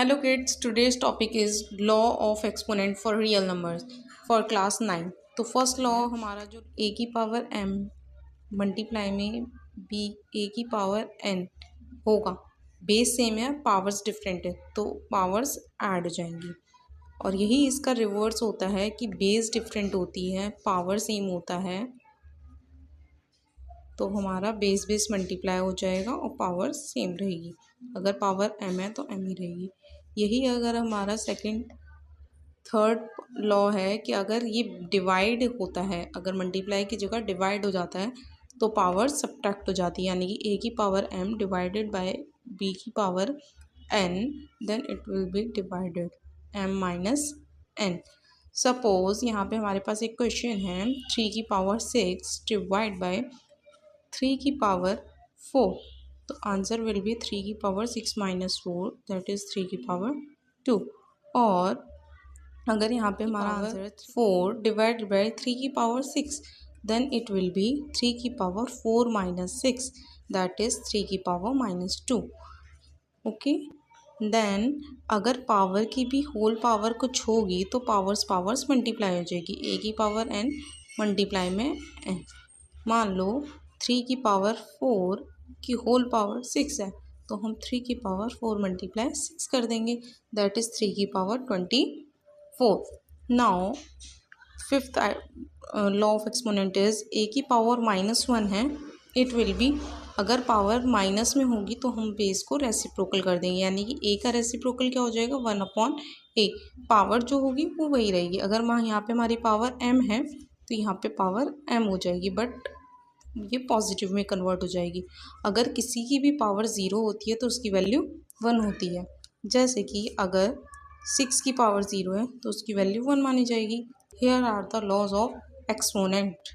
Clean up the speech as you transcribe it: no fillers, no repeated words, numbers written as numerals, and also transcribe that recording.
Hello kids, today's topic is law of exponent for real numbers for class 9। तो first law हमारा जो a की power m multiply में b a की power n होगा। Base same है, powers different है, तो पावर्स ऐड हो जाएंगी। और यही इसका रिवर्स होता है कि बेस डिफरेंट होती है, पावर सेम होता है, तो हमारा बेस बेस मल्टीप्लाई हो जाएगा और पावर सेम रहेगी। अगर पावर m है तो m ही रहेगी। यही अगर हमारा सेकंड थर्ड लॉ है कि अगर ये डिवाइड होता है, अगर मल्टीप्लाई की जगह डिवाइड हो जाता है तो पावर सब्ट्रैक्ट हो जाती है, यानी कि a की power m divided by b की power n, then it will be divided m minus n। Suppose यहाँ पे हमारे पास एक क्वेश्चन है 3 की पावर 6 डिवाइड बाय 3 की पावर 4, तो आंसर विल बी 3 की पावर 6 माइनस 4, दैट इज 3 की पावर 2। और अगर यहाँ पे हमारा आंसर 4 डिवाइड बाय 3 की power 6, then it will be 3 की पावर 4 माइनस 6, दैट इज 3 की पावर माइनस 2। ओके, देन अगर पावर की भी होल पावर कुछ होगी तो पावर्स मल्टीप्लाई हो जाएगी। a की पावर n मल्टीप्लाई में n। मान लो 3 की पावर 4 की होल पावर 6 है, तो हम 3 की पावर 4 मल्टीप्लाई 6 कर देंगे, दैट इज 3 की power 24। Now fifth law of exponent is a की पावर -1 है, इट विल बी, अगर पावर माइनस में होगी तो हम बेस को रेसिप्रोकल कर देंगे, यानी कि a का रेसिप्रोकल क्या हो जाएगा 1/a। पावर जो होगी वो वही रहेगी। अगर यहाँ पे हमारी पावर m है तो यहाँ पे पावर m हो जाएगी, बट ये पॉजिटिव में कन्वर्ट हो जाएगी। अगर किसी की भी पावर 0 होती है तो उसकी वैल्यू 1 होती है। जैसे कि अगर 6 की पावर 0 है तो उसकी वैल्यू 1 मानी जाएगी। Here are the laws of exponent.